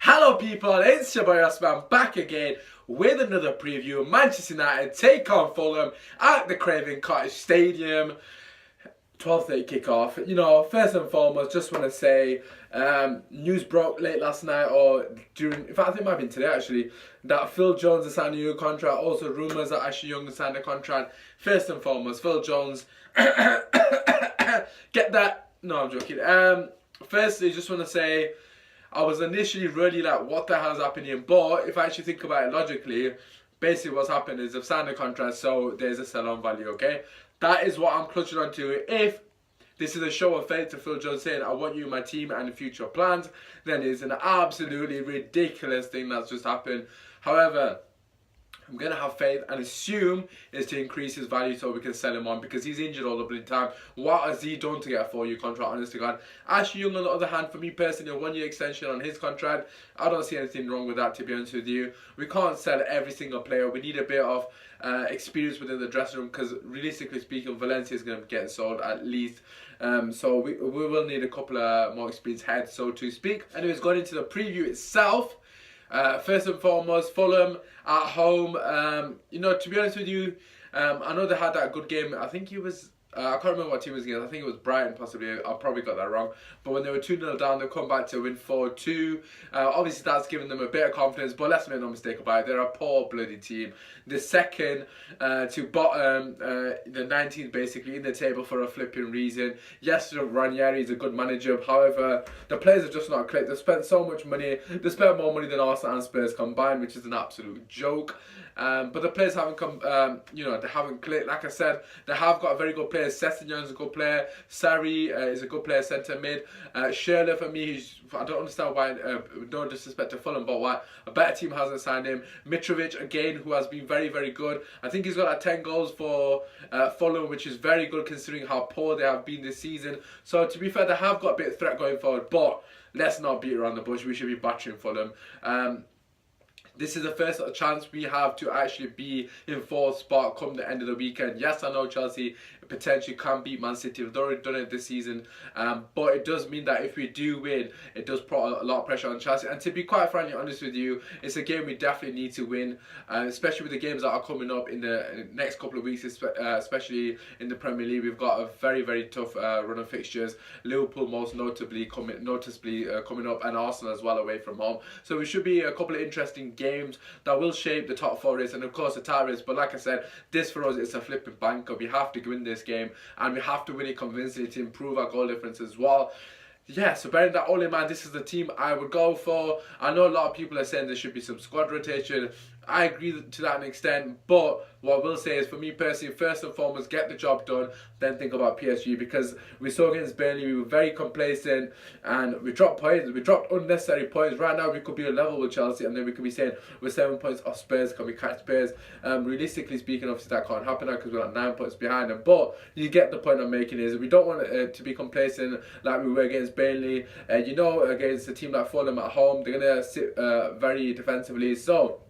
Hello people, it's your boy Osman back again with another preview. Manchester United take on Fulham at the Craven Cottage Stadium. 12:30 kickoff. First and foremost, just want to say, news broke late last night or during, in fact I think it might have been today actually, that Phil Jones has signed a new contract. Also rumours that Ashley Young has signed a contract. First and foremost, Phil Jones, get that, no I'm joking. Firstly, just want to say, I was initially really like, what the hell is happening? But if I actually think about it logically, basically what's happened is they've signed a contract, so there's a sell-on value, okay? That is what I'm clutching onto. If this is a show of faith to Phil Jones saying, I want you in my team and future plans, then it's an absolutely ridiculous thing that's just happened. However, I'm going to have faith and assume is to increase his value so we can sell him on, because he's injured all the bloody time. What has he done to get a 4-year contract, honest to God? Ashley Young, on the other hand, for me personally, a 1-year extension on his contract, I don't see anything wrong with that, to be honest with you. We can't sell every single player. We need a bit of experience within the dressing room, because realistically speaking, Valencia is going to get sold at least. So we will need a couple of more experienced heads, so to speak. Anyways, going into the preview itself. First and foremost, Fulham at home. To be honest with you, I know they had that good game. I think it was, I can't remember what team it was against. I think it was Brighton, possibly. I probably got that wrong. But when they were 2-0 down, they come back to win 4-2. Obviously, that's given them a bit of confidence. But let's make no mistake about it. They're a poor bloody team. The second to bottom, the 19th basically in the table for a flipping reason. Yes, Ranieri is a good manager. However, the players are just not clicked. They've spent so much money. They spent more money than Arsenal and Spurs combined, which is an absolute joke. But the players haven't come, they haven't clicked. Like I said, they have got a very good player. Sessignon is a good player. Sarri is a good player, centre mid. Schürrle, for me, I don't understand why, no disrespect to Fulham, but why a better team hasn't signed him. Mitrovic, again, who has been very, very good. I think he's got like 10 goals for Fulham, which is very good considering how poor they have been this season. So to be fair, they have got a bit of threat going forward, but let's not beat around the bush. We should be battering Fulham. This is the first chance we have to actually be in fourth spot come the end of the weekend. Yes, I know Chelsea potentially can beat Man City. They've already done it this season. But it does mean that if we do win, it does put a lot of pressure on Chelsea. And to be quite frankly honest with you, it's a game we definitely need to win. Especially with the games that are coming up in the next couple of weeks, especially in the Premier League. We've got a very, very tough run of fixtures. Liverpool most notably coming up, and Arsenal as well away from home. So we should be a couple of interesting games that will shape the top 4 race and of course the title race. But like I said, this for us is a flipping banker. We have to win this game and we have to win it convincingly to improve our goal difference as well. Yeah, so bearing that all in mind, this is the team I would go for. I know a lot of people are saying there should be some squad rotation. I agree to that extent, but what I will say is, for me personally, first and foremost, get the job done, then think about PSG, because we saw against Burnley, we were very complacent and we dropped points. We dropped unnecessary points. Right now, we could be on level with Chelsea, and then we could be saying we're 7 points off Spurs. Can we catch Spurs? Realistically speaking, obviously that can't happen now because we're like 9 points behind them. But you get the point I'm making is we don't want to be complacent like we were against Burnley. Against a team like Fulham at home, they're gonna sit very defensively. So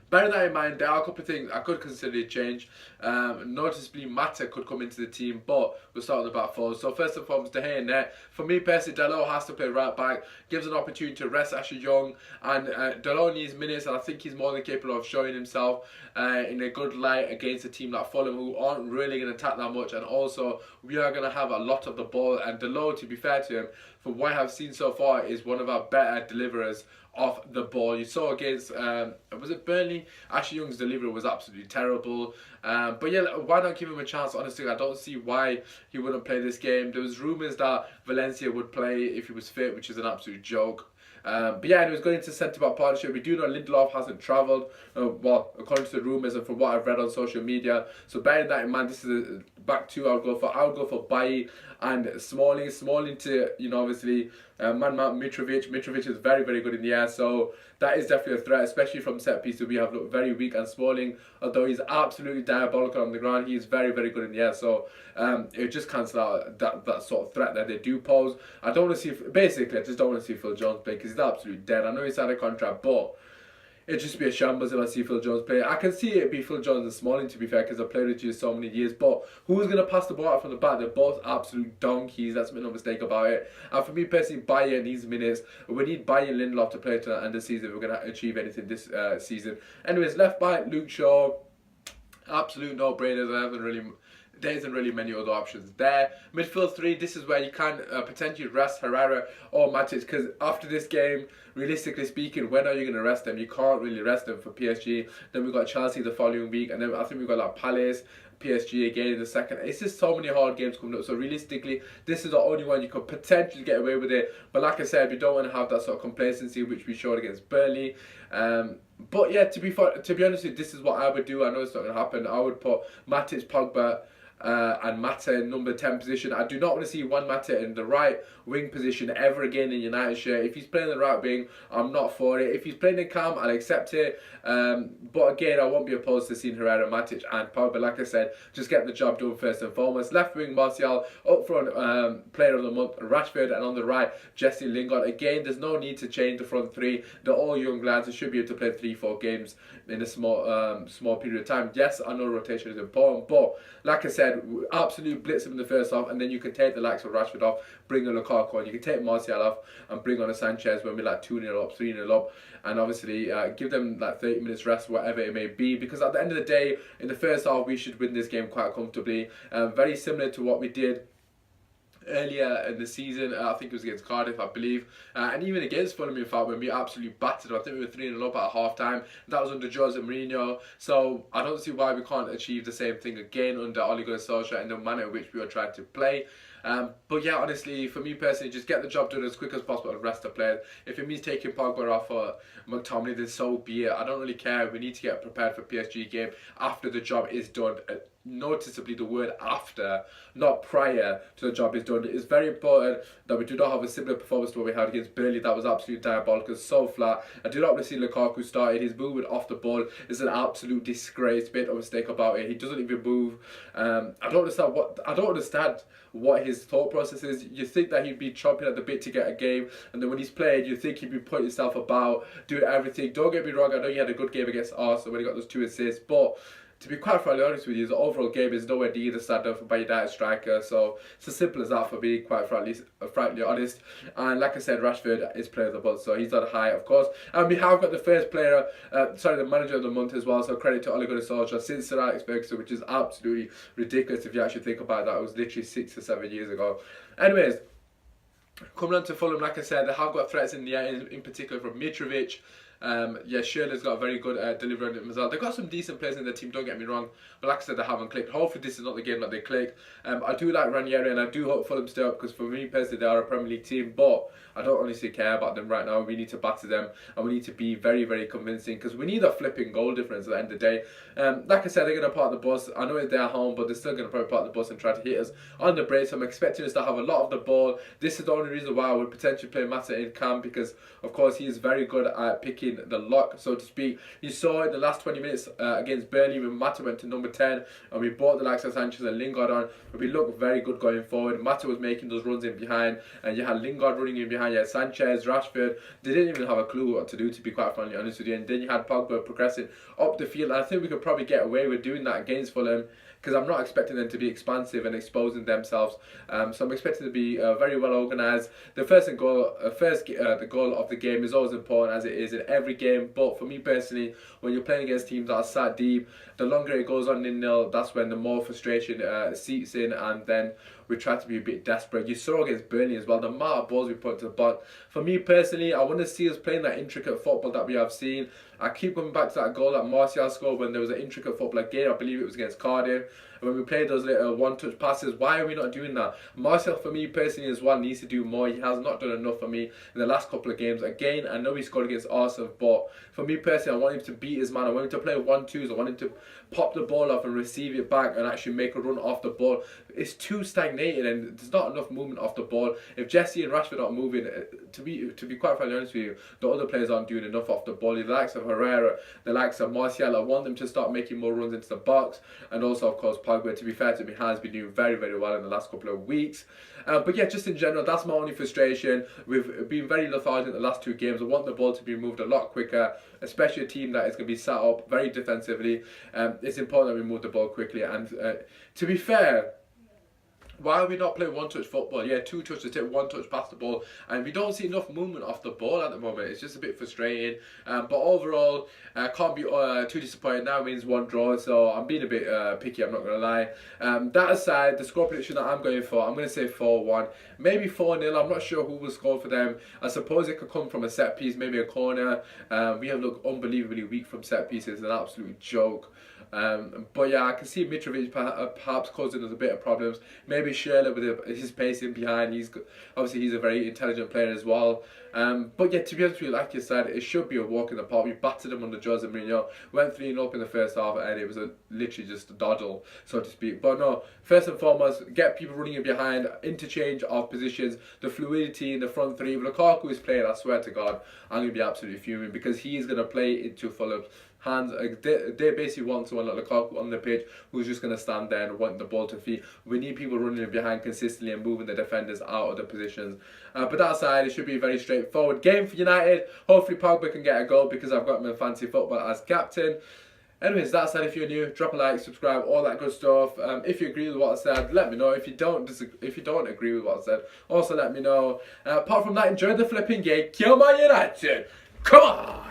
bearing that in mind, there are a couple of things I could consider change. Noticeably, Mata could come into the team, but we'll start on the back four. So first and foremost, De Gea in net. For me personally, Dalot has to play right back. Gives an opportunity to rest Ashley Young, and Dalot needs minutes, and I think he's more than capable of showing himself in a good light against a team like Fulham, who aren't really going to attack that much. And also, we are going to have a lot of the ball. And Dalot, to be fair to him, from what I've seen so far, is one of our better deliverers off the ball. You saw against, was it Burnley? Ashley Young's delivery was absolutely terrible. But yeah, why not give him a chance? Honestly, I don't see why he wouldn't play this game. There was rumours that Valencia would play if he was fit, which is an absolute joke. But yeah, it was going into centre-back partnership. We do know Lindelof hasn't travelled, well, according to the rumours and from what I've read on social media. So bearing that in mind, this is a back two I would go for Bailly and Smalling. Smalling to, obviously, man Mount Mitrovic. Mitrovic is very, very good in the air, so that is definitely a threat, especially from set pieces. We have looked very weak, and Smalling, although he's absolutely diabolical on the ground, he is very, very good in the air. So it just cancels out that sort of threat that they do pose. I don't want to see, basically, I just don't want to see Phil Jones play because he's absolutely dead. I know he's had a contract, but It'd just be a shambles if I see Phil Jones play. I can see it be Phil Jones and Smalling, to be fair, because I've played with you so many years. But who's going to pass the ball out from the back? They're both absolute donkeys. Let's make no mistake about it. And for me personally, Bayern needs minutes. We need Bayern Lindelof to play to the end of the season if we're going to achieve anything this season. Anyways, left back, Luke Shaw. Absolute no-brainers. There isn't really many other options there. Midfield 3, this is where you can potentially rest Herrera or Matic, because after this game, realistically speaking, when are you going to rest them? You can't really rest them for PSG. Then we've got Chelsea the following week, and then I think we've got like Palace, PSG again in the second. It's just so many hard games coming up. So realistically, this is the only one you could potentially get away with it. But like I said, we don't want to have that sort of complacency which we showed against Burnley. But yeah, to be honest with you, this is what I would do. I know it's not going to happen. I would put Matic, Pogba, and Mata in number 10 position. I do not want to see Juan Mata in the right wing position ever again in United shirt. If he's playing the right wing, I'm not for it. If he's playing in Cam, I'll accept it. But again, I won't be opposed to seeing Herrera, Matic and Pogba. Like I said, just get the job done first and foremost. Left wing, Martial. Up front, player of the month, Rashford. And on the right, Jesse Lingard. Again, there's no need to change the front three. They're all young lads. They should be able to play 3-4 games in a small period of time. Yes, I know rotation is important, but like I said, absolute blitz them in the first half, and then you can take the likes of Rashford off, bring on Lukaku on, you can take Martial off and bring on a Sanchez when we're like 2-0 up, 3-0 up, and obviously give them like 30 minutes rest, whatever it may be, because at the end of the day, in the first half, we should win this game quite comfortably. Very similar to what we did earlier in the season. I think it was against Cardiff, I believe, and even against Fulham, in fact, when we absolutely battered. I think we were 3-0 up at half time. That was under Jose Mourinho, so I don't see why we can't achieve the same thing again under Ole Gunnar Solskjaer in the manner in which we are trying to play. But yeah, honestly, for me personally, just get the job done as quick as possible and rest the players. If it means taking Pogba off for McTominay, then so be it. I don't really care. We need to get prepared for PSG game after the job is done. Noticeably the word after, not prior to the job is done. It is very important that we do not have a similar performance to what we had against Burnley. That was absolutely diabolical, so flat. I do not want to see Lukaku started. His movement off the ball is an absolute disgrace. Made no mistake about it. He doesn't even move. I don't understand what his thought process is. You think that he'd be chomping at the bit to get a game, and then when he's played, you think he'd be putting himself about, doing everything. Don't get me wrong, I know he had a good game against Arsenal when he got those 2 assists, but to be quite frankly honest with you, the overall game is nowhere near the standard by United striker. So it's as simple as that for me, quite frankly honest. And like I said, Rashford is player of the month, so he's on high, of course. And we have got the first player, the manager of the month as well. So credit to Ole Gunnar Solskjaer since Sir Alex Ferguson, which is absolutely ridiculous if you actually think about that. It was literally 6 or 7 years ago. Anyways, coming on to Fulham, like I said, they have got threats in the air, in particular from Mitrovic. Yeah, Schürrle's got a very good delivery on it as well. They've got some decent players in their team, don't get me wrong, but like I said, they haven't clicked. Hopefully this is not the game that they click. I do like Ranieri, and I do hope Fulham stay up, because for me personally, they are a Premier League team, but I don't honestly care about them right now. We need to batter them, and we need to be very, very convincing, because we need a flipping goal difference at the end of the day. Like I said, they're going to park the bus. I know it's their home, but they're still going to probably park the bus and try to hit us on the break, so I'm expecting us to have a lot of the ball. This is the only reason why I would potentially play Mata in camp, because of course he is very good at picking the lock, so to speak. You saw in the last 20 minutes against Burnley when Mata went to number 10, and we brought the likes of Sanchez and Lingard on, but we looked very good going forward. Mata was making those runs in behind, and you had Lingard running in behind, you had Sanchez, Rashford. They didn't even have a clue what to do, to be quite frankly honest with you. And then you had Pogba progressing up the field, and I think we could probably get away with doing that against Fulham, because I'm not expecting them to be expansive and exposing themselves. So I'm expecting to be very well organised. The goal of the game is always important, as it is in every game. But for me personally, when you're playing against teams that are sat deep, the longer it goes on 0-0, that's when the more frustration seeps in, and then we try to be a bit desperate. You saw against Burnley as well, the amount of balls we put to the box. For me personally, I want to see us playing that intricate football that we have seen. I keep coming back to that goal that Martial scored when there was an intricate football again. I believe it was against Cardiff. And when we played those little one-touch passes, why are we not doing that? Martial, for me personally as well, needs to do more. He has not done enough for me in the last couple of games. Again, I know he scored against Arsenal, but for me personally, I want him to beat his man. I want him to play 1-2s. I want him to pop the ball off and receive it back and actually make a run off the ball. It's too stagnant stagnating and there's not enough movement off the ball. If Jesse and Rashford aren't moving, to be quite frankly honest with you, the other players aren't doing enough off the ball. The likes of Herrera, the likes of Martial, I want them to start making more runs into the box, and also of course Pogba, to be fair to me, has been doing very, very well in the last couple of weeks. But yeah, just in general, that's my only frustration. We've been very lethargic in the last two games. I want the ball to be moved a lot quicker, especially a team that is going to be set up very defensively. It's important that we move the ball quickly. And to be fair, why are we not playing one-touch football? Yeah, two touch to take one touch past the ball, and we don't see enough movement off the ball at the moment. It's just a bit frustrating. But overall, can't be too disappointed. Now means one draw, so I'm being a bit picky, I'm not going to lie. That aside, the score prediction that I'm going for, I'm going to say 4-1, maybe 4-0. I'm not sure who will score for them. I suppose it could come from a set piece, maybe a corner. We have looked unbelievably weak from set pieces, an absolute joke. But yeah, I can see Mitrovic perhaps causing us a bit of problems. Maybe Schürrle with his pace in behind. Obviously he's a very intelligent player as well. But yeah, to be honest with you, like you said, it should be a walk in the park. We battered them under Jose Mourinho, went 3-0 up in the first half, and it was literally just a doddle, so to speak. But no, first and foremost, get people running in behind, interchange of positions, the fluidity in the front three. If Lukaku is playing, I swear to God, I'm going to be absolutely fuming, because he's going to play into Fulham's hands. They basically want someone like Lukaku on the pitch who's just going to stand there and want the ball to feet. We need people running in behind consistently and moving the defenders out of the positions. But that aside, it should be a very straightforward game for United. Hopefully Pogba can get a goal, because I've got him in fantasy football as captain. Anyways, that said, if you're new, drop a like, subscribe, all that good stuff. If you agree with what I said, let me know. If you don't agree with what I said, also let me know. Apart from that, enjoy the flipping game. Kill Man United. Come on!